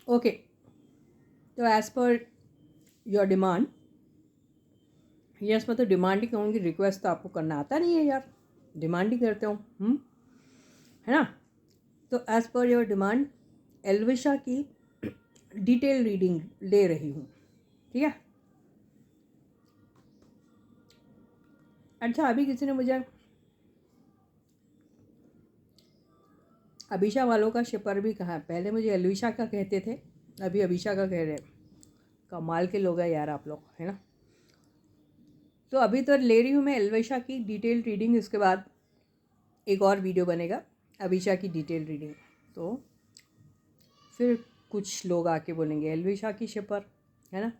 Okay, तो as per your demand, yes मैं तो डिमांड ही कहूँगी, रिक्वेस्ट तो आपको करना आता नहीं है यार, डिमांड ही करते हो है ना। तो as per your demand Elvisha की डिटेल रीडिंग ले रही हूँ, ठीक है। अच्छा, अभी किसी ने मुझे अभिषा वालों का शिपर भी कहा है, पहले मुझे एल्विशा का कहते थे, अभी अभिषा का कह रहे हैं। कमाल के लोग हैं यार आप लोग, है ना। तो अभी तो ले रही हूँ मैं एल्विशा की डिटेल रीडिंग, इसके बाद एक और वीडियो बनेगा अभिषा की डिटेल रीडिंग। तो फिर कुछ लोग आके बोलेंगे एल्विशा की शिपर, है ना।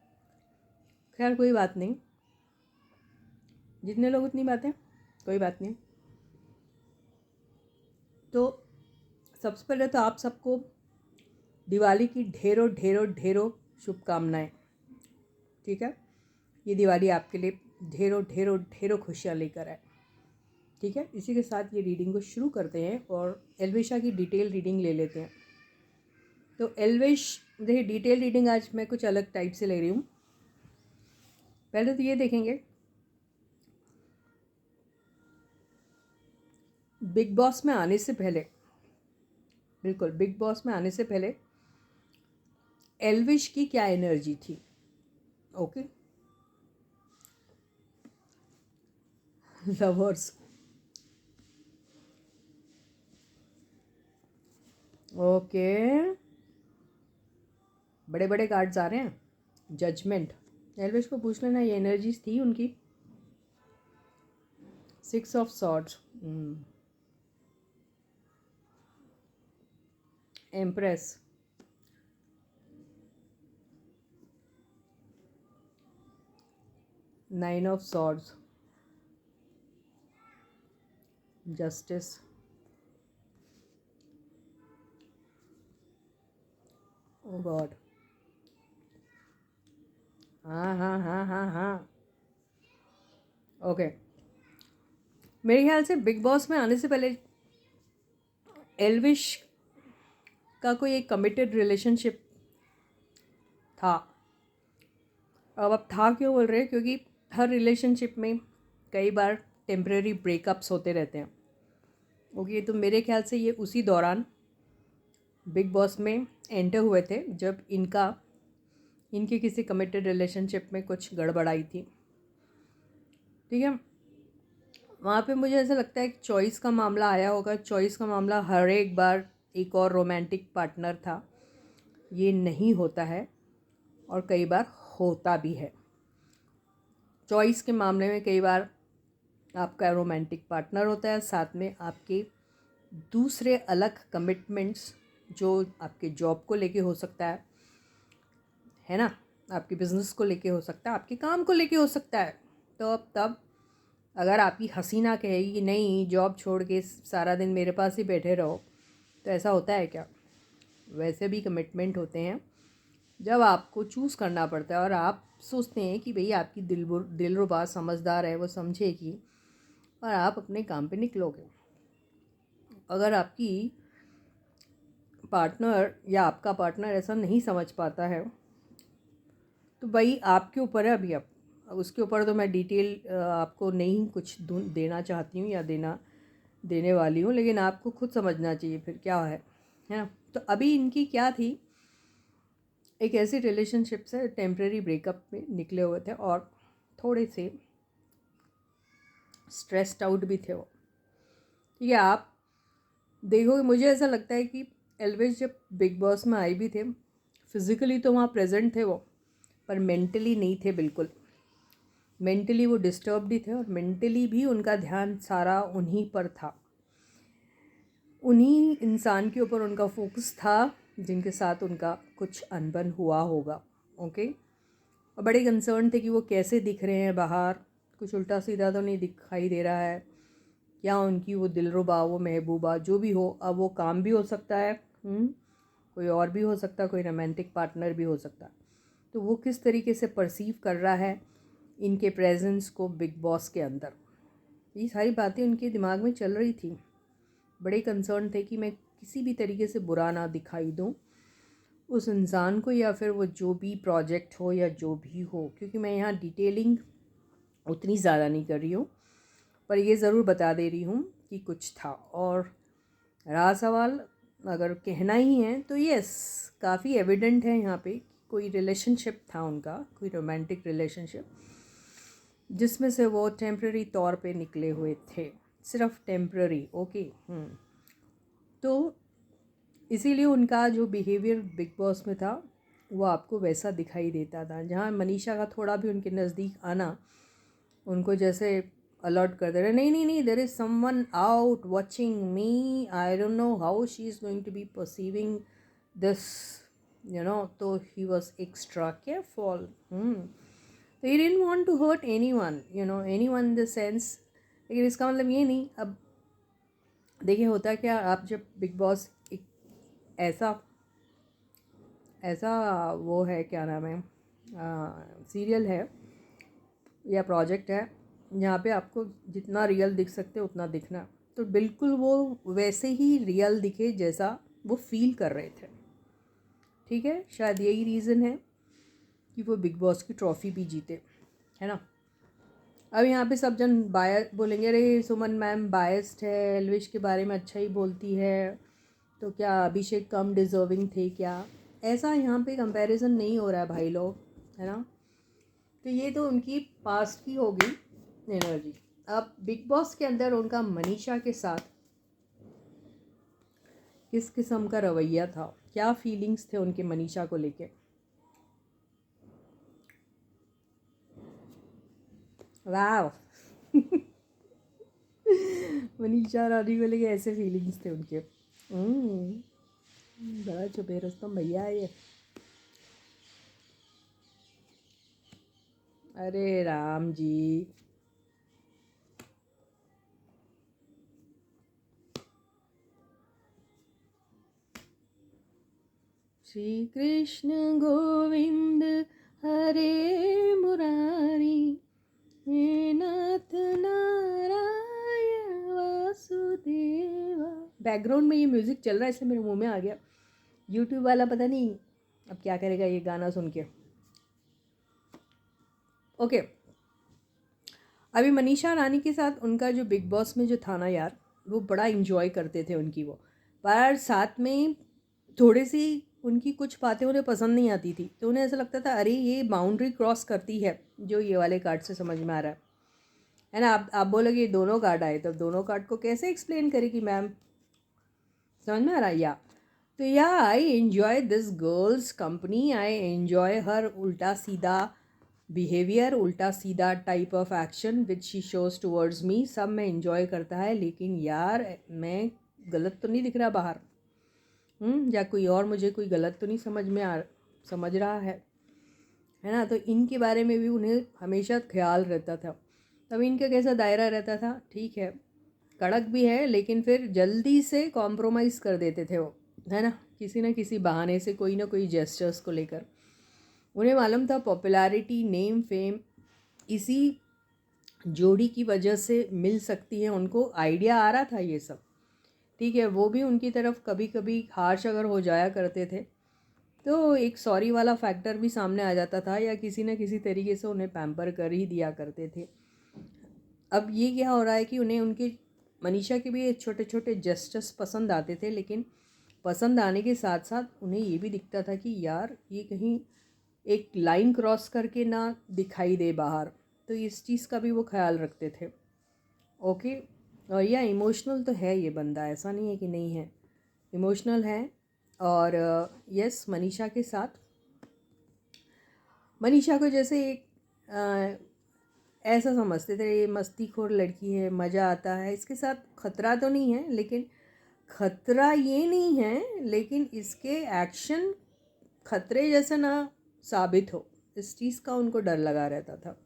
खैर कोई बात नहीं, जितने लोग उतनी बातें, कोई बात नहीं। तो सबसे पहले तो आप सबको दिवाली की ढेरों ढेरों ढेरों शुभकामनाएं, ठीक है। ये दिवाली आपके लिए ढेरों ढेरों ढेरों खुशियाँ लेकर आए, ठीक है। इसी के साथ ये रीडिंग को शुरू करते हैं और एल्विशा की डिटेल रीडिंग ले लेते हैं। तो एल्विश, देखिए डिटेल रीडिंग आज मैं कुछ अलग टाइप से ले रही हूँ। पहले तो ये देखेंगे, बिग बॉस में आने से पहले, बिल्कुल बिग बॉस में आने से पहले एल्विश की क्या एनर्जी थी। ओके, लवर्स, ओके, बड़े बड़े कार्ड्स आ रहे हैं। जजमेंट, एल्विश को पूछ लेना ये एनर्जीज थी उनकी। 6 of swords, empress, 9 of swords, justice, oh God, हाँ हाँ हाँ हाँ हाँ, ओके। मेरे ख्याल से बिग बॉस में आने से पहले एल्विश का कोई एक कमिटेड रिलेशनशिप था। अब था क्यों बोल रहे हैं, क्योंकि हर रिलेशनशिप में कई बार टेम्परेरी ब्रेकअप्स होते रहते हैं। ओके, तो मेरे ख्याल से ये उसी दौरान बिग बॉस में एंटर हुए थे जब इनके किसी कमिटेड रिलेशनशिप में कुछ गड़बड़ आई थी, ठीक है। वहाँ पे मुझे ऐसा लगता है कि चॉइस का मामला आया होगा। चॉइस का मामला हर एक बार एक और रोमांटिक पार्टनर था, ये नहीं होता है और कई बार होता भी है। चॉइस के मामले में कई बार आपका रोमांटिक पार्टनर होता है, साथ में आपके दूसरे अलग कमिटमेंट्स जो आपके जॉब को लेके हो सकता है ना, आपके बिजनेस को लेके हो सकता है, आपके काम को लेके हो सकता है। तो अब तब अगर आपकी हसीना कहेगी कि नहीं जॉब छोड़ के सारा दिन मेरे पास ही बैठे रहो, तो ऐसा होता है क्या। वैसे भी कमिटमेंट होते हैं जब आपको चूज़ करना पड़ता है और आप सोचते हैं कि भाई आपकी दिलरुबा समझदार है, वो समझेगी और आप अपने काम पे निकलोगे। अगर आपकी पार्टनर या आपका पार्टनर ऐसा नहीं समझ पाता है तो भाई आपके ऊपर है। अभी अब उसके ऊपर तो मैं डिटेल आपको नहीं कुछ देना चाहती हूँ या देने वाली हूँ, लेकिन आपको खुद समझना चाहिए फिर क्या है ना। तो अभी इनकी क्या थी, एक ऐसी रिलेशनशिप से टेम्प्रेरी ब्रेकअप में निकले हुए थे और थोड़े से स्ट्रेस्ड आउट भी थे वो, ठीक है। आप देखोगे, मुझे ऐसा लगता है कि एल्विश जब बिग बॉस में आए भी थे, फिज़िकली तो वहाँ प्रेजेंट थे वो, पर मेंटली नहीं थे बिल्कुल। मेंटली वो डिस्टर्ब्ड ही थे और मेंटली भी उनका ध्यान सारा उन्हीं पर था, उन्हीं इंसान के ऊपर उनका फोकस था जिनके साथ उनका कुछ अनबन हुआ होगा। ओके, और बड़े कंसर्न थे कि वो कैसे दिख रहे हैं बाहर, कुछ उल्टा सीधा तो नहीं दिखाई दे रहा है, या उनकी वो दिलरुबा, वो महबूबा जो भी हो, अब वो काम भी हो सकता है, कोई और भी हो सकता है, कोई रोमांटिक पार्टनर भी हो सकता है। तो वो किस तरीके से परसीव कर रहा है इनके प्रेजेंस को बिग बॉस के अंदर, ये सारी बातें उनके दिमाग में चल रही थी। बड़े कंसर्न थे कि मैं किसी भी तरीके से बुरा ना दिखाई दूँ, उस इंसान को या फिर वो जो भी प्रोजेक्ट हो या जो भी हो, क्योंकि मैं यहाँ डिटेलिंग उतनी ज़्यादा नहीं कर रही हूँ, पर ये ज़रूर बता दे रही हूँ कि कुछ था। और रहा सवाल अगर कहना ही है तो यस, काफ़ी एविडेंट है यहाँ पे कोई रिलेशनशिप था उनका, कोई रोमांटिक रिलेशनशिप, जिसमें से वो टेम्प्ररी तौर पे निकले हुए थे, सिर्फ टेम्प्ररी। ओके। तो इसीलिए उनका जो बिहेवियर बिग बॉस में था वो आपको वैसा दिखाई देता था, जहाँ मनीषा का थोड़ा भी उनके नज़दीक आना उनको जैसे अलर्ट कर दे रहे, नहीं नहीं नहीं, there is someone out watching me, I don't know how she is going to be perceiving this, तो ही वॉज एक्स्ट्रा केयरफुल। तो he didn't want to hurt anyone, anyone in the sense. लेकिन इसका मतलब ये नहीं, अब देखिए होता क्या, आप जब बिग बॉस एक ऐसा ऐसा वो है, क्या नाम है, सीरियल है या प्रोजेक्ट है जहाँ पे आपको जितना रियल दिख सकते हो उतना दिखना, तो बिल्कुल वो वैसे ही रियल दिखे जैसा वो फील कर रहे थे। ठीक है, शायद यही रीज़न है कि वो बिग बॉस की ट्रॉफ़ी भी जीते, है ना। अब यहाँ पे सब जन बायस बोलेंगे, अरे सुमन मैम बायस्ड है, एल्विश के बारे में अच्छा ही बोलती है, तो क्या अभिषेक कम डिज़र्विंग थे क्या? ऐसा यहाँ पे कंपैरिजन नहीं हो रहा है भाई लोग, है ना। तो ये तो उनकी पास्ट की होगी एनर्जी। अब बिग बॉस के अंदर उनका मनीषा के साथ किस किस्म का रवैया था, क्या फीलिंग्स थे उनके मनीषा को लेके? वाह मनीषा रानी को लेके ऐसे फीलिंग्स थे उनके। बड़ा चुपे रुस्तम भैया है ये। अरे राम जी, श्री कृष्ण गोविंद हरे मुरारी, हे नाथ नारायण वासुदेवा। बैकग्राउंड में ये म्यूज़िक चल रहा है इसलिए मेरे मुंह में आ गया। यूट्यूब वाला पता नहीं अब क्या करेगा ये गाना सुन के। ओके, अभी मनीषा रानी के साथ उनका जो बिग बॉस में जो था ना यार, वो बड़ा इन्जॉय करते थे उनकी वो, पर साथ में थोड़ी सी उनकी कुछ बातें उन्हें पसंद नहीं आती थी, तो उन्हें ऐसा लगता था अरे ये बाउंड्री क्रॉस करती है, जो ये वाले कार्ड से समझ में आ रहा है ना। आप बोलोगे दोनों कार्ड आए, तो दोनों कार्ड को कैसे एक्सप्लेन करेगी मैम, समझ में आ रहा है या? तो या I enjoy this girl's company, I enjoy her उल्टा सीधा बिहेवियर, उल्टा सीधा type of action which she shows towards me, सब मैं इन्जॉय करता है, लेकिन यार मैं गलत तो नहीं दिख रहा बाहर, या कोई और मुझे कोई गलत तो नहीं समझ रहा है ना। तो इनके बारे में भी उन्हें हमेशा ख्याल रहता था। तब इनका कैसा दायरा रहता था, ठीक है कड़क भी है, लेकिन फिर जल्दी से कॉम्प्रोमाइज़ कर देते थे वो, है ना, किसी न किसी बहाने से, कोई ना कोई जेस्चर्स को लेकर। उन्हें मालूम था पॉपुलैरिटी, नेम, फेम इसी जोड़ी की वजह से मिल सकती है, उनको आइडिया आ रहा था ये सब, ठीक है। वो भी उनकी तरफ कभी कभी हार्श अगर हो जाया करते थे, तो एक सॉरी वाला फैक्टर भी सामने आ जाता था, या किसी न किसी तरीके से उन्हें पैम्पर कर ही दिया करते थे। अब ये क्या हो रहा है कि उन्हें उनके मनीषा के भी छोटे छोटे जेस्चर्स पसंद आते थे, लेकिन पसंद आने के साथ साथ उन्हें ये भी दिखता था कि यार ये कहीं एक लाइन क्रॉस करके ना दिखाई दे बाहर, तो इस चीज़ का भी वो ख्याल रखते थे। ओके, और या इमोशनल तो है ये बंदा, ऐसा नहीं है कि नहीं है, इमोशनल है। और यस, मनीषा के साथ, मनीषा को जैसे एक ऐसा समझते थे ये मस्तीखोर लड़की है, मज़ा आता है इसके साथ, खतरा तो नहीं है, लेकिन खतरा ये नहीं है, लेकिन इसके एक्शन खतरे जैसा ना साबित हो, इस चीज़ का उनको डर लगा रहता था।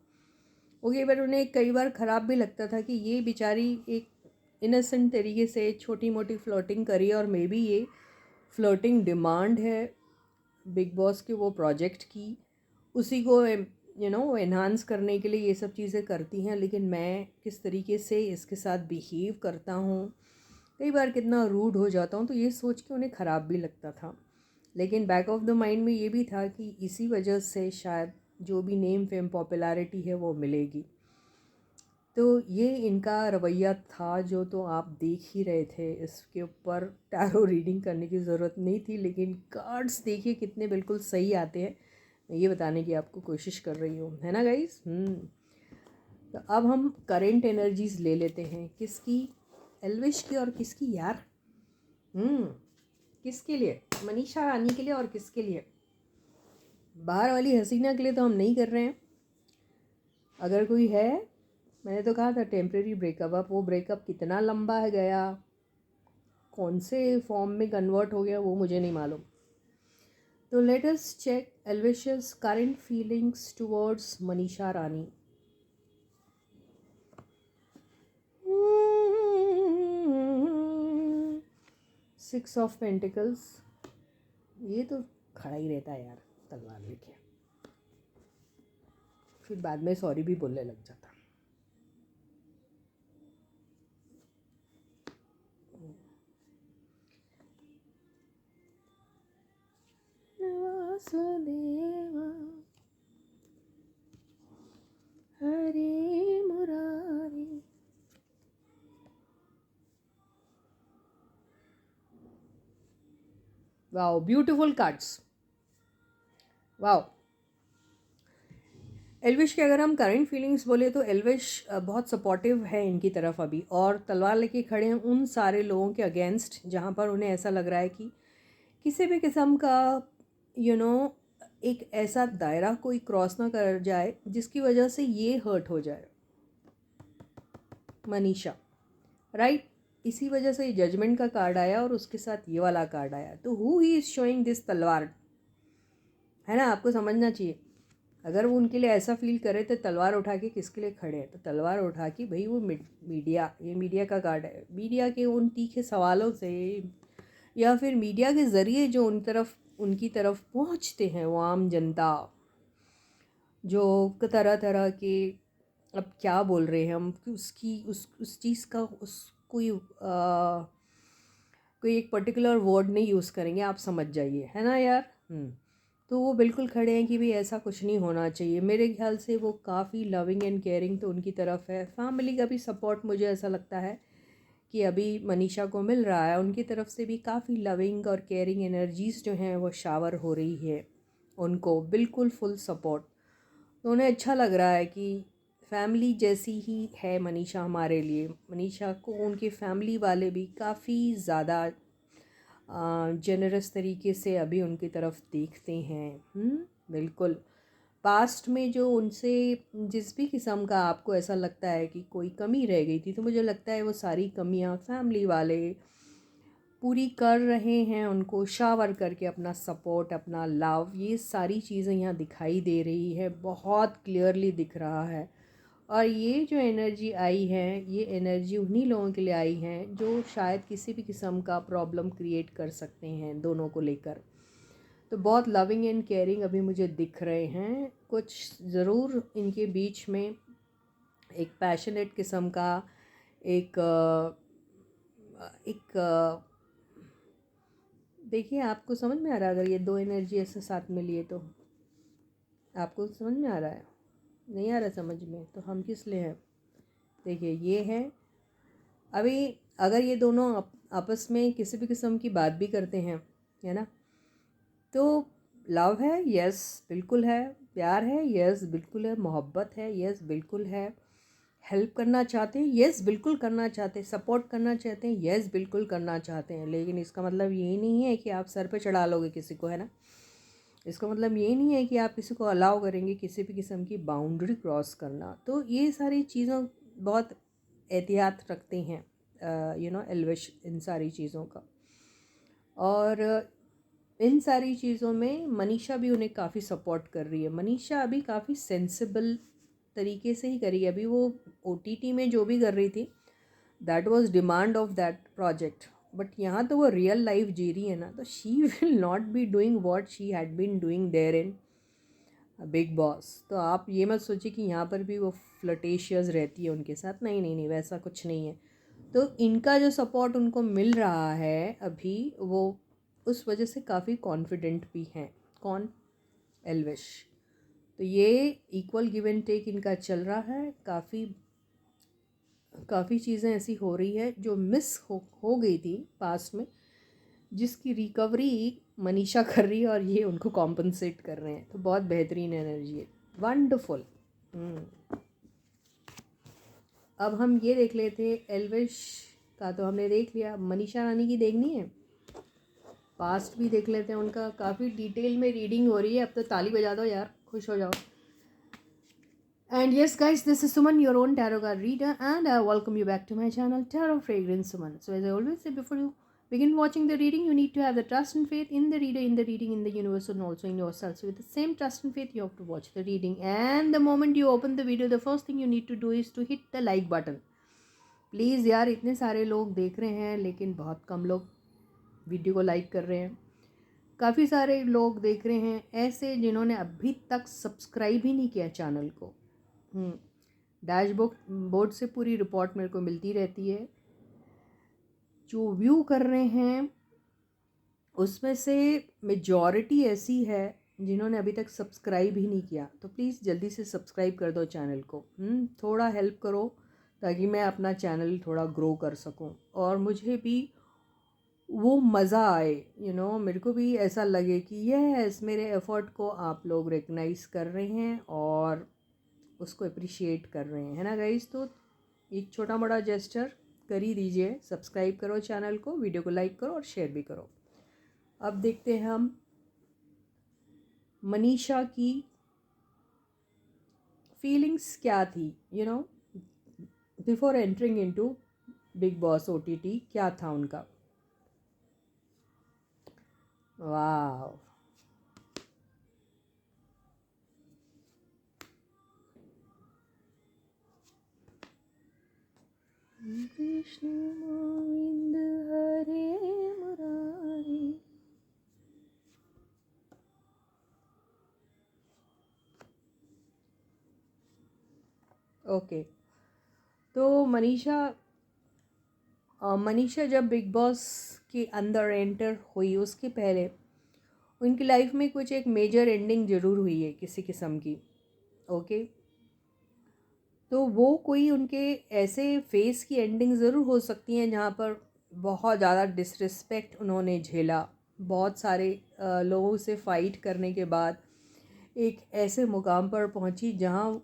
ओके, बट उन्हें कई बार ख़राब भी लगता था कि ये बेचारी एक इनोसेंट तरीके से छोटी मोटी फ्लोटिंग करी, और मे बी ये फ्लोटिंग डिमांड है बिग बॉस के वो प्रोजेक्ट की, उसी को एनहांस करने के लिए ये सब चीज़ें करती हैं, लेकिन मैं किस तरीके से इसके साथ बिहेव करता हूँ, कई बार कितना रूड हो जाता हूँ, तो ये सोच के उन्हें ख़राब भी लगता था। लेकिन बैक ऑफ द माइंड में ये भी था कि इसी वजह से शायद जो भी नेम फेम पॉपुलैरिटी है वो मिलेगी। तो ये इनका रवैया था जो तो आप देख ही रहे थे। इसके ऊपर टैरो रीडिंग करने की ज़रूरत नहीं थी, लेकिन कार्ड्स देखिए कितने बिल्कुल सही आते हैं। मैं ये बताने की आपको कोशिश कर रही हूँ, है ना गाइस। तो अब हम करेंट एनर्जीज ले लेते हैं। किसकी? एल्विश की और किसकी यार? किसके लिए? मनीषा रानी के लिए और किसके लिए? बाहर वाली हसीना के लिए तो हम नहीं कर रहे हैं। अगर कोई है, मैंने तो कहा था टेम्प्रेरी ब्रेकअप। अब वो ब्रेकअप कितना लंबा है गया, कौन से फॉर्म में कन्वर्ट हो गया, वो मुझे नहीं मालूम। तो let us check Elvish's current feelings towards Manisha Rani. Six of pentacles, ये तो खड़ा ही रहता है यार तलवार लेके, फिर बाद में सॉरी भी बोलने लग जाता। Vasudeva Hare Murari. Wow, beautiful cards, wow. Elvish के अगर हम करंट फीलिंग्स बोले तो एल्विश बहुत सपोर्टिव है इनकी तरफ अभी, और तलवार लेके खड़े हैं उन सारे लोगों के अगेंस्ट जहाँ पर उन्हें ऐसा लग रहा है कि किसी भी किस्म का एक ऐसा दायरा कोई क्रॉस ना कर जाए जिसकी वजह से ये हर्ट हो जाए। मनीषा, राइट, इसी वजह से ये जजमेंट का कार्ड आया और उसके साथ ये वाला कार्ड आया। तो who he is showing this तलवार, है ना, आपको समझना चाहिए। अगर वो उनके लिए ऐसा फील करे तो तलवार उठा के किसके लिए खड़े हैं? तो तलवार उठा के भाई वो मीडिया, ये मीडिया का कार्ड है। मीडिया के उन तीखे सवालों से या फिर मीडिया के ज़रिए जो उनकी तरफ पहुंचते हैं वो आम जनता, जो तरह तरह के, अब क्या बोल रहे हैं हम कि उसकी उस चीज़ का उस कोई एक पर्टिकुलर वर्ड नहीं यूज़ करेंगे, आप समझ जाइए, है ना यार। तो वो बिल्कुल खड़े हैं कि भाई ऐसा कुछ नहीं होना चाहिए। मेरे ख्याल से वो काफ़ी लविंग एंड केयरिंग तो उनकी तरफ है। फैमिली का भी सपोर्ट मुझे ऐसा लगता है कि अभी मनीषा को मिल रहा है, उनकी तरफ से भी काफ़ी लविंग और केयरिंग एनर्जीज़ जो हैं वो शावर हो रही है उनको, बिल्कुल फुल सपोर्ट। तो उन्हें अच्छा लग रहा है कि फैमिली जैसी ही है मनीषा हमारे लिए। मनीषा को उनकी फैमिली वाले भी काफ़ी ज़्यादा जेनरस तरीके से अभी उनकी तरफ देखते हैं। बिल्कुल। पास्ट में जो उनसे जिस भी किस्म का आपको ऐसा लगता है कि कोई कमी रह गई थी, तो मुझे लगता है वो सारी कमियां फैमिली वाले पूरी कर रहे हैं, उनको शावर करके अपना सपोर्ट, अपना लव, ये सारी चीज़ें यहाँ दिखाई दे रही है, बहुत क्लियरली दिख रहा है। और ये जो एनर्जी आई है, ये एनर्जी उन्हीं लोगों के लिए आई है जो शायद किसी भी किस्म का प्रॉब्लम क्रिएट कर सकते हैं दोनों को लेकर। तो बहुत लविंग एंड केयरिंग अभी मुझे दिख रहे हैं। कुछ ज़रूर इनके बीच में एक पैशनेट किस्म का एक देखिए, आपको समझ में आ रहा है अगर ये दो एनर्जी ऐसे साथ में लिए तो आपको समझ में आ रहा है? नहीं आ रहा समझ में तो हम किस लिए हैं? देखिए, ये है अभी, अगर ये दोनों आपस में किसी भी किस्म की बात भी करते हैं, है ना, तो लव है, यस बिल्कुल है। प्यार है, यस बिल्कुल है। मोहब्बत है, यस बिल्कुल है। हेल्प करना चाहते हैं, यस बिल्कुल करना चाहते हैं। सपोर्ट करना चाहते हैं, यस बिल्कुल करना चाहते हैं। लेकिन इसका मतलब ये नहीं है कि आप सर पे चढ़ा लोगे किसी को, है ना। इसका मतलब ये नहीं है कि आप किसी को अलाउ करेंगे किसी भी किस्म की बाउंड्री क्रॉस करना। तो ये सारी चीज़ों बहुत एहतियात रखते हैं एल्विश इन सारी चीज़ों का। और इन सारी चीज़ों में मनीषा भी उन्हें काफ़ी सपोर्ट कर रही है। मनीषा अभी काफ़ी सेंसिबल तरीके से ही करी है। अभी वो OTT में जो भी कर रही थी, that was demand of that project, but यहाँ तो वो रियल लाइफ जी रही है ना, तो she will not be doing what she had been doing there in Bigg Boss. तो आप ये मत सोचिए कि यहाँ पर भी वो फ्लर्टेशियस रहती है उनके साथ, नहीं नहीं नहीं, वैसा कुछ नहीं है। तो इनका जो सपोर्ट उनको मिल रहा है अभी, वो उस वजह से काफ़ी कॉन्फिडेंट भी हैं। कौन? एल्विश। तो ये इक्वल गिव एंड टेक इनका चल रहा है। काफ़ी चीज़ें ऐसी हो रही है जो मिस हो गई थी पास्ट में, जिसकी रिकवरी मनीषा कर रही है और ये उनको कॉम्पनसेट कर रहे हैं। तो बहुत बेहतरीन एनर्जी है, वंडरफुल। अब हम ये देख लेते हैं, एल्विश का तो हमने देख लिया, मनीषा रानी की देखनी है। पास्ट भी देख लेते हैं उनका। काफ़ी डिटेल में रीडिंग हो रही है। अब तो ताली बजा दो यार, खुश हो जाओ। And yes guys, this is Suman, your own tarot card reader, and I welcome you back to my channel Tarot Fragrance Suman. So as I always say, before you begin watching the reading, you need to have the trust and faith in the reader, in the reading, in the universe, and also in yourself. So with the same trust and faith, you have to watch the reading. And the moment you open the video, the first thing you need to do is to hit the like button. Please यार, इतने सारे लोग देख रहे हैं लेकिन बहुत कम लोग वीडियो को लाइक कर रहे हैं। काफ़ी सारे लोग देख रहे हैं ऐसे जिन्होंने अभी तक सब्सक्राइब ही नहीं किया चैनल को। बोर्ड से पूरी रिपोर्ट मेरे को मिलती रहती है। जो व्यू कर रहे हैं उसमें से मेजॉरिटी ऐसी है जिन्होंने अभी तक सब्सक्राइब ही नहीं किया। तो प्लीज़ जल्दी से सब्सक्राइब कर दो चैनल को। थोड़ा हेल्प करो ताकि मैं अपना चैनल थोड़ा ग्रो कर सकूं और मुझे भी वो मज़ा आए। मेरे को भी ऐसा लगे कि यस, मेरे एफ़र्ट को आप लोग रिकग्नाइज़ कर रहे हैं और उसको अप्रिशिएट कर रहे हैं, है ना गाइस। तो एक छोटा मोटा जेस्चर कर ही दीजिए, सब्सक्राइब करो चैनल को, वीडियो को लाइक करो और शेयर भी करो। अब देखते हैं हम मनीषा की फीलिंग्स क्या थी, before entering into big boss OTT। क्या था उनका? वाह, कृष्ण गोविंद हरे मुरारी। ओके, तो मनीषा जब बिग बॉस के अंदर एंटर हुई उसके पहले उनकी लाइफ में कुछ एक मेजर एंडिंग ज़रूर हुई है किसी किस्म की। ओके, तो वो कोई उनके ऐसे फेस की एंडिंग ज़रूर हो सकती हैं जहाँ पर बहुत ज़्यादा डिसरिस्पेक्ट उन्होंने झेला। बहुत सारे लोगों से फ़ाइट करने के बाद एक ऐसे मुकाम पर पहुँची जहाँ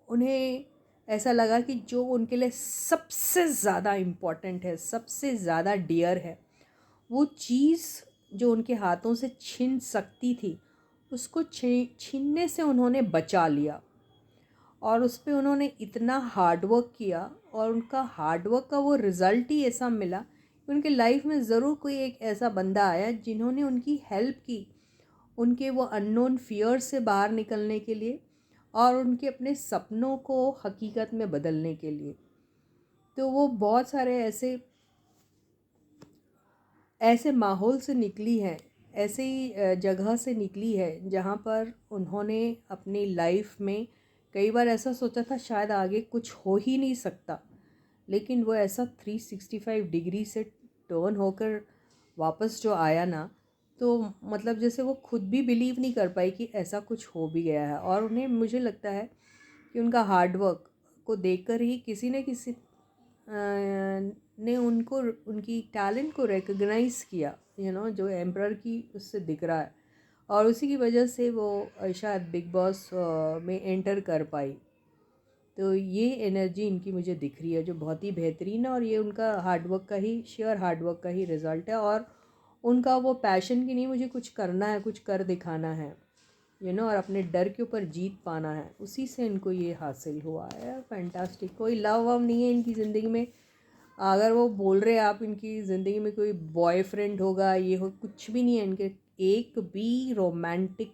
उन्हें ऐसा लगा कि जो उनके लिए सबसे ज़्यादा इम्पॉर्टेंट है, सबसे ज़्यादा डियर है, वो चीज़ जो उनके हाथों से छिन सकती थी उसको छीनने से उन्होंने बचा लिया। और उस पर उन्होंने इतना हार्डवर्क किया और उनका हार्डवर्क का वो रिज़ल्ट ही ऐसा मिला कि उनके लाइफ में ज़रूर कोई एक ऐसा बंदा आया जिन्होंने उनकी हेल्प की, उनके वो अननोन फियर से बाहर निकलने के लिए और उनके अपने सपनों को हकीकत में बदलने के लिए। तो वो बहुत सारे ऐसे माहौल से निकली है, ऐसे ही जगह से निकली है जहाँ पर उन्होंने अपनी लाइफ में कई बार ऐसा सोचा था शायद आगे कुछ हो ही नहीं सकता, लेकिन वो ऐसा 365 डिग्री से टर्न होकर वापस जो आया ना, तो मतलब जैसे वो खुद भी बिलीव नहीं कर पाई कि ऐसा कुछ हो भी गया है। और उन्हें, मुझे लगता है कि उनका हार्डवर्क को देखकर ही किसी न किसी ने उनको, उनकी टैलेंट को रिकग्नाइज़ किया, जो एम्परर की उससे दिख रहा है, और उसी की वजह से वो शायद बिग बॉस में एंटर कर पाई। तो ये एनर्जी इनकी मुझे दिख रही है जो बहुत ही बेहतरीन है, और ये उनका हार्डवर्क का ही, शेयर हार्डवर्क का ही रिज़ल्ट है। और उनका वो पैशन कि नहीं मुझे कुछ करना है, कुछ कर दिखाना है, और अपने डर के ऊपर जीत पाना है, उसी से इनको ये हासिल हुआ है। फैंटास्टिक। कोई लव वव नहीं है इनकी ज़िंदगी में। अगर वो बोल रहे हैं आप इनकी ज़िंदगी में कोई बॉयफ्रेंड होगा, ये हो, कुछ भी नहीं है इनके। एक भी रोमांटिक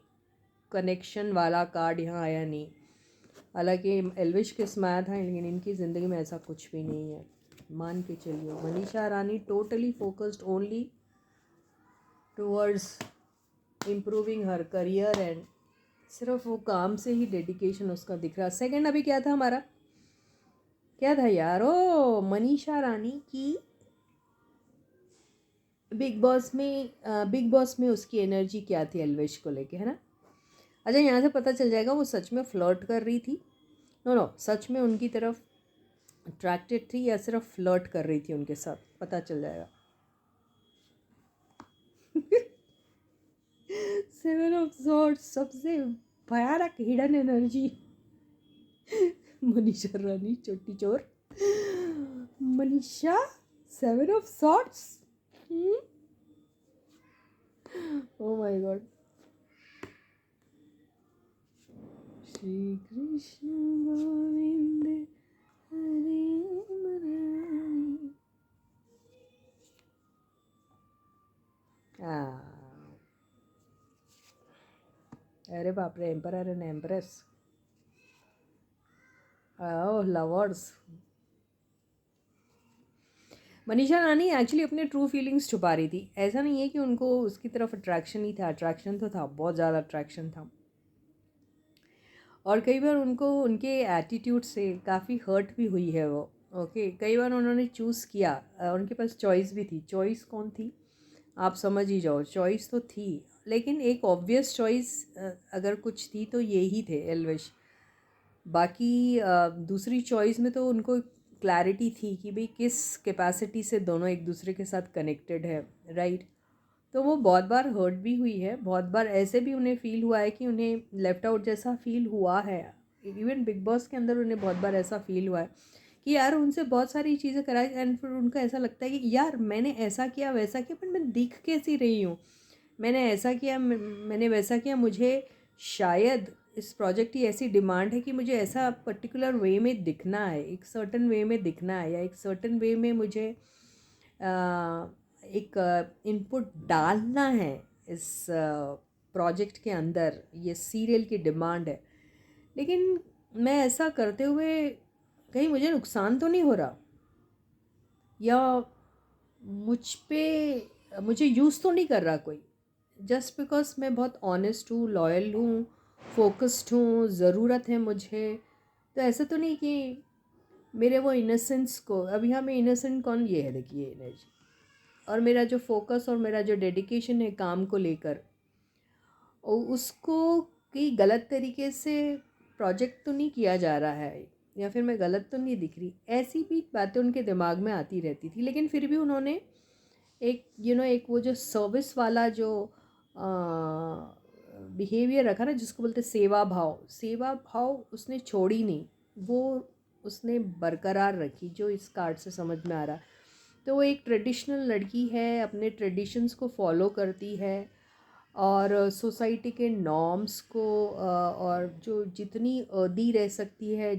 कनेक्शन वाला कार्ड यहाँ आया नहीं। हालांकि एल्विश किस्म आया था, लेकिन इनकी ज़िंदगी में ऐसा कुछ भी नहीं है। मान के चलिए Manisha Rani totally focused only towards improving her career, and सिर्फ वो काम से ही डेडिकेशन उसका दिख रहा। सेकंड अभी क्या था हमारा, क्या था यार? ओ, मनीषा रानी की बिग बॉस में उसकी एनर्जी क्या थी एल्विश को लेके, है ना। अच्छा, यहाँ से पता चल जाएगा वो सच में फ्लर्ट कर रही थी, नो नो, सच में उनकी तरफ अट्रैक्टेड थी या सिर्फ फ्लर्ट कर रही थी उनके साथ, पता चल जाएगा। सेवन ऑफ सॉर्ड्स, सबसे भयानक हिडन एनर्जी। मनीषा रानी छोटी चोर। Manisha, seven of swords. Oh my god. Shri Krishna Govind Hare Murari. अरे बाप रे, emperor and empress, oh lovers. Manisha Rani actually अपने ट्रू फीलिंग्स छुपा रही थी। ऐसा नहीं है कि उनको उसकी तरफ अट्रैक्शन ही था, अट्रैक्शन तो था, बहुत ज़्यादा अट्रैक्शन था। और कई बार उनको उनके एटीट्यूड से काफ़ी हर्ट भी हुई है वो। ओके, कई बार उन्होंने चूज़ किया, उनके पास चॉइस भी थी। चॉइस कौन थी आप समझ ही जाओ, चॉइस तो थी, लेकिन एक ऑब्वियस चॉइस अगर कुछ थी तो ये ही थे एल्विश। बाकी दूसरी चॉइस में तो उनको क्लैरिटी थी कि भाई किस कैपेसिटी से दोनों एक दूसरे के साथ कनेक्टेड है, राइट। तो वो बहुत बार हर्ट भी हुई है, बहुत बार ऐसे भी उन्हें फ़ील हुआ है कि उन्हें लेफ्ट आउट जैसा फ़ील हुआ है। इवन बिग बॉस के अंदर उन्हें बहुत बार ऐसा फ़ील हुआ है कि यार उनसे बहुत सारी चीज़ें कराई एंड फिर उनको ऐसा लगता है कि यार मैंने ऐसा किया वैसा किया, पर मैं दिख कैसी रही हूँ, मैंने ऐसा किया मैंने वैसा किया, मुझे शायद इस प्रोजेक्ट की ऐसी डिमांड है कि मुझे ऐसा पर्टिकुलर वे में दिखना है, एक सर्टन वे में दिखना है, या एक सर्टन वे में मुझे एक इनपुट डालना है इस प्रोजेक्ट के अंदर, ये सीरियल की डिमांड है। लेकिन मैं ऐसा करते हुए कहीं मुझे नुकसान तो नहीं हो रहा, या मुझे यूज़ तो नहीं कर रहा कोई, जस्ट बिकॉज मैं बहुत ऑनेस्ट हूँ, लॉयल हूँ, फोकस्ड हूँ, ज़रूरत है मुझे। तो ऐसा तो नहीं कि मेरे वो इनोसेंस को, अब यहाँ में इनोसेंट कौन, ये है देखिए एनर्जी, और मेरा जो फोकस और मेरा जो डेडिकेशन है काम को लेकर, उसको कहीं गलत तरीके से प्रोजेक्ट तो नहीं किया जा रहा है, या फिर मैं गलत तो नहीं दिख रही, ऐसी भी बातें उनके दिमाग में आती रहती थी। लेकिन फिर भी उन्होंने एक एक वो जो सर्विस वाला जो बिहेवियर रखा ना, जिसको बोलते सेवा भाव उसने छोड़ी नहीं, वो उसने बरकरार रखी, जो इस कार्ड से समझ में आ रहा। तो वो एक ट्रेडिशनल लड़की है, अपने ट्रेडिशंस को फॉलो करती है, और सोसाइटी के नॉर्म्स को और जो जितनी अर्दी रह सकती है,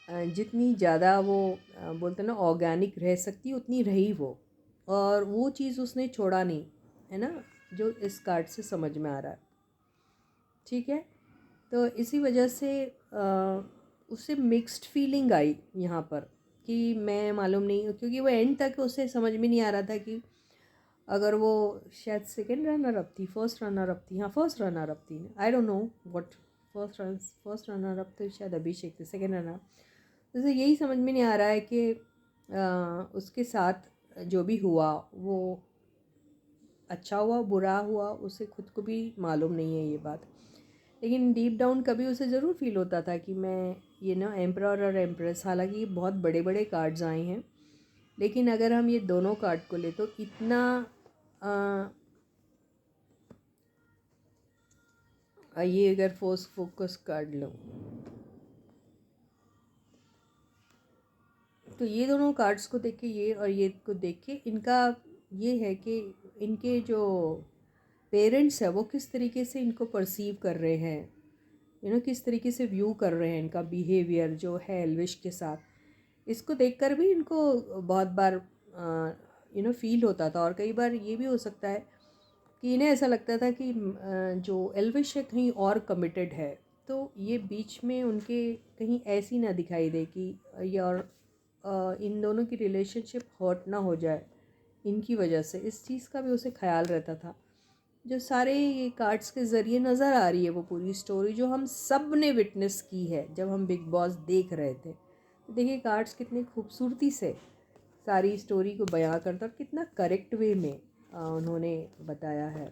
जितनी ज़्यादा वो बोलते हैं ना ऑर्गेनिक रह सकती है, उतनी रही वो, और वो चीज़ उसने छोड़ा नहीं, है ना, जो इस कार्ड से समझ में आ रहा है। ठीक है, तो इसी वजह से उससे मिक्स्ड फीलिंग आई यहाँ पर कि मैं मालूम नहीं, क्योंकि वो एंड तक उसे समझ में नहीं आ रहा था कि अगर वो शायद सेकेंड रनर अप थी, फर्स्ट रनर अप थी, हाँ फर्स्ट रनर अप थी, आई don't know what, first runner up तो शायद अभिषेक थे, सेकेंड रनर। जैसे यही समझ में नहीं आ रहा है कि उसके साथ जो भी हुआ वो अच्छा हुआ बुरा हुआ, उसे खुद को भी मालूम नहीं है ये बात। लेकिन डीप डाउन कभी उसे ज़रूर फील होता था कि मैं ये ना एम्परर और एम्प्रेस, हालांकि ये बहुत बड़े बड़े कार्ड्स आए हैं, लेकिन अगर हम ये दोनों कार्ड को ले तो इतना ये अगर फोकस कार्ड लो तो ये दोनों कार्ड्स को देख के, ये और ये को देख के, इनका ये है कि इनके जो पेरेंट्स है वो किस तरीके से इनको परसीव कर रहे हैं, किस तरीके से व्यू कर रहे हैं, इनका बिहेवियर जो है एल्विश के साथ, इसको देखकर भी इनको बहुत बार फील होता था। और कई बार ये भी हो सकता है कि इन्हें ऐसा लगता था कि जो एल्विश है कहीं और कमिटेड है, तो ये बीच में उनके कहीं ऐसी ना दिखाई दे कि यार इन दोनों की रिलेशनशिप हर्ट ना हो जाए इनकी वजह से, इस चीज़ का भी उसे ख्याल रहता था। जो सारे ये कार्ड्स के ज़रिए नज़र आ रही है वो पूरी स्टोरी, जो हम सब ने विटनेस की है जब हम बिग बॉस देख रहे थे। तो देखिए कार्ड्स कितनी खूबसूरती से सारी स्टोरी को बयां करता, और कितना करेक्ट वे में उन्होंने बताया है।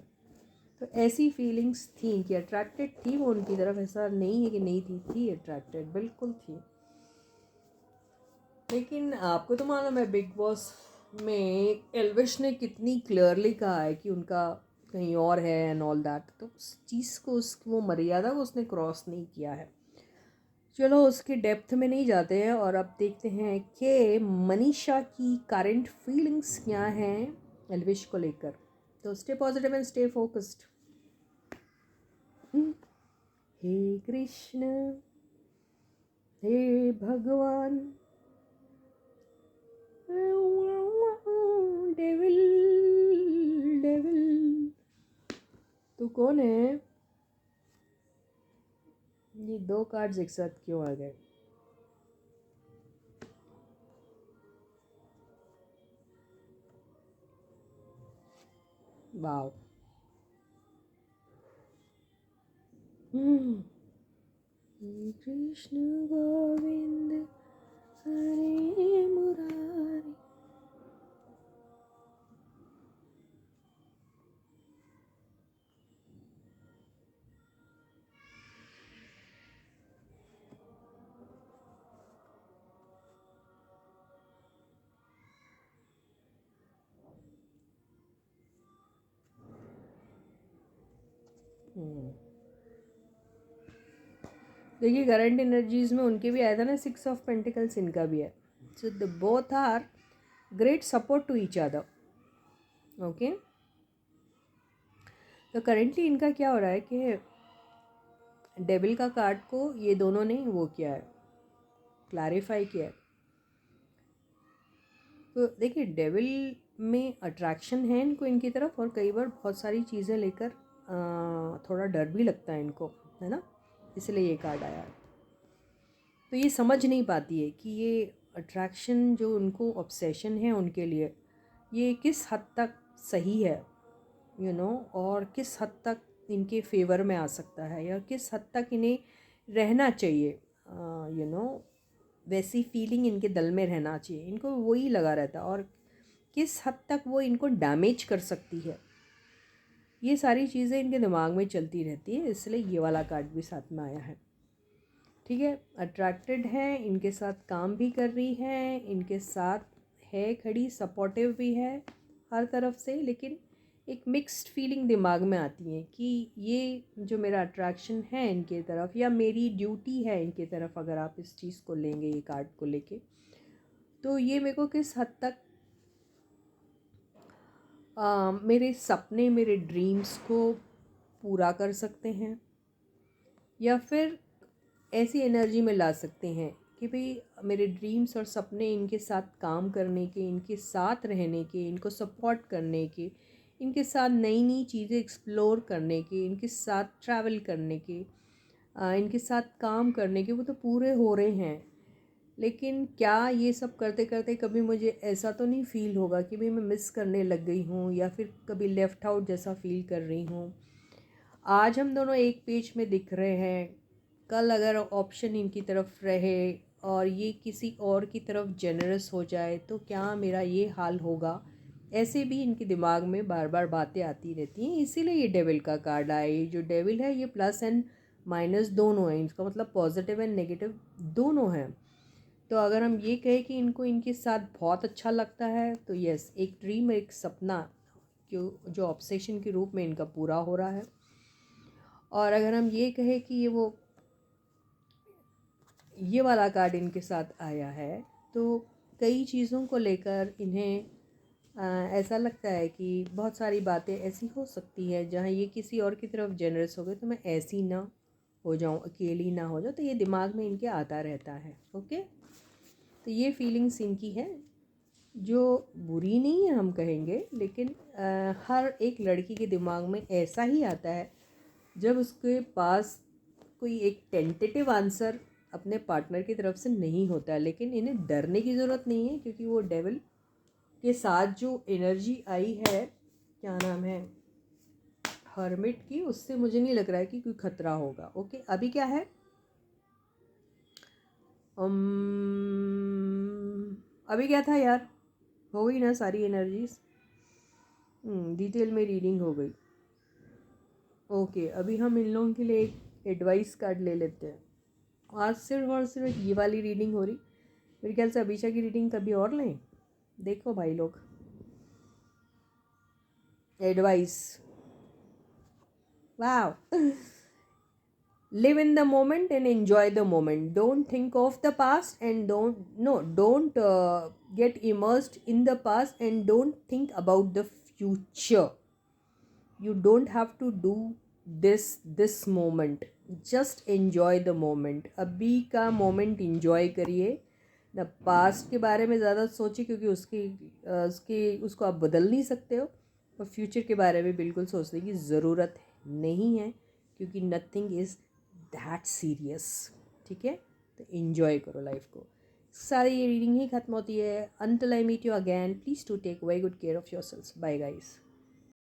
तो ऐसी फीलिंग्स थी कि अट्रैक्टेड थी वो उनकी तरफ, ऐसा नहीं है कि नहीं थी अट्रैक्टेड, बिल्कुल थी। लेकिन आपको तो मालूम है बिग बॉस में एल्विश ने कितनी क्लियरली कहा है कि उनका कहीं और है एंड ऑल दैट, तो उस चीज़ को, उस वो मर्यादा को उसने क्रॉस नहीं किया है। चलो उसके डेप्थ में नहीं जाते हैं, और अब देखते हैं कि मनीषा की करंट फीलिंग्स क्या हैं एल्विश को लेकर। तो stay positive and stay focused. हे कृष्ण, हे भगवान, डेविल डेविल, तू कौन है? ये 2 कार्ड्स एक साथ क्यों आ गए? वाओ। हे कृष्ण गोविंद हरे मुरारी। देखिए करंट एनर्जीज में उनके भी आया था ना, 6 ऑफ पेंटिकल्स, इनका भी है। So the both are great support to each other. Okay, तो करेंटली इनका क्या हो रहा है कि डेविल का कार्ड को ये दोनों ने वो किया है, क्लैरिफाई किया है। तो देखिए डेविल में अट्रैक्शन है इनको इनकी तरफ, और कई बार बहुत सारी चीज़ें लेकर थोड़ा डर भी लगता है इनको, है ना, इसलिए ये कार्ड आया। तो ये समझ नहीं पाती है कि ये अट्रैक्शन जो उनको ऑब्सेशन है उनके लिए, ये किस हद तक सही है, और किस हद तक इनके फेवर में आ सकता है, या किस हद तक इन्हें रहना चाहिए, वैसी फीलिंग इनके दिल में रहना चाहिए, इनको वही लगा रहता है, और किस हद तक वो इनको डैमेज कर सकती है, ये सारी चीज़ें इनके दिमाग में चलती रहती है, इसलिए ये वाला कार्ड भी साथ में आया है। ठीक है, अट्रैक्टेड है, इनके साथ काम भी कर रही है, इनके साथ है खड़ी, सपोर्टिव भी है हर तरफ से, लेकिन एक मिक्स्ड फीलिंग दिमाग में आती है कि ये जो मेरा अट्रैक्शन है इनके तरफ, या मेरी ड्यूटी है इनके तरफ, अगर आप इस चीज़ को लेंगे ये कार्ड को लेके, तो ये मेरे को किस हद तक मेरे सपने, मेरे ड्रीम्स को पूरा कर सकते हैं, या फिर ऐसी एनर्जी में ला सकते हैं कि भाई मेरे ड्रीम्स और सपने, इनके साथ काम करने के, इनके साथ रहने के, इनको सपोर्ट करने के, इनके साथ नई नई चीज़ें एक्सप्लोर करने के, इनके साथ ट्रैवल करने के, इनके साथ काम करने के, वो तो पूरे हो रहे हैं। लेकिन क्या ये सब करते करते कभी मुझे ऐसा तो नहीं फ़ील होगा कि भाई मैं मिस करने लग गई हूँ, या फिर कभी लेफ़्ट आउट जैसा फ़ील कर रही हूँ? आज हम दोनों एक पेज में दिख रहे हैं, कल अगर ऑप्शन इनकी तरफ रहे और ये किसी और की तरफ जेनरस हो जाए तो क्या मेरा ये हाल होगा? ऐसे भी इनके दिमाग में बार बार बातें आती रहती हैं, इसीलिए ये डेविल का कार्ड आया। ये जो डेविल है ये प्लस एंड माइनस दोनों है, इसका मतलब पॉजिटिव एंड नेगेटिव दोनों हैं। तो अगर हम ये कहें कि इनको इनके साथ बहुत अच्छा लगता है, तो यस, एक ड्रीम, एक सपना जो ऑब्सेशन के रूप में इनका पूरा हो रहा है। और अगर हम ये कहें कि ये वाला कार्ड इनके साथ आया है, तो कई चीज़ों को लेकर इन्हें ऐसा लगता है कि बहुत सारी बातें ऐसी हो सकती है जहाँ ये किसी और की तरफ जेनरस हो गए तो मैं ऐसी ना हो जाऊँ, अकेली ना हो जाऊँ, तो ये दिमाग में इनके आता रहता है। ओके, तो ये फीलिंग्स इनकी है, जो बुरी नहीं है हम कहेंगे, लेकिन हर एक लड़की के दिमाग में ऐसा ही आता है जब उसके पास कोई एक टेंटेटिव आंसर अपने पार्टनर की तरफ से नहीं होता है। लेकिन इन्हें डरने की ज़रूरत नहीं है, क्योंकि वो डेविल के साथ जो एनर्जी आई है, क्या नाम है, हर्मिट की, उससे मुझे नहीं लग रहा है कि कोई खतरा होगा। ओके, अभी क्या है, अभी क्या था यार, हो गई ना सारी एनर्जीज? डिटेल में रीडिंग हो गई। ओके, अभी हम इन लोगों के लिए एक एडवाइस कार्ड ले लेते हैं। आज सिर्फ और सिर्फ ये वाली रीडिंग हो रही, मेरे ख्याल से अभिषा की रीडिंग कभी और लें। देखो भाई लोग, एडवाइस, वाह, live in the moment and enjoy the moment. Don't think of the past and don't get immersed in the past and don't think about the future. You don't have to do this moment. Just enjoy the moment. अभी का moment enjoy करिए ना। Past के बारे में ज़्यादा सोचिए क्योंकि उसको आप बदल नहीं सकते हो। और फ्यूचर के बारे में बिल्कुल सोचने की ज़रूरत नहीं है क्योंकि नथिंग इज़ दैट सीरियस। ठीक है, तो इन्जॉय करो लाइफ को। सारी ये रीडिंग ही ख़त्म होती है। Until I meet you again, please do take very good care of yourselves. Bye guys.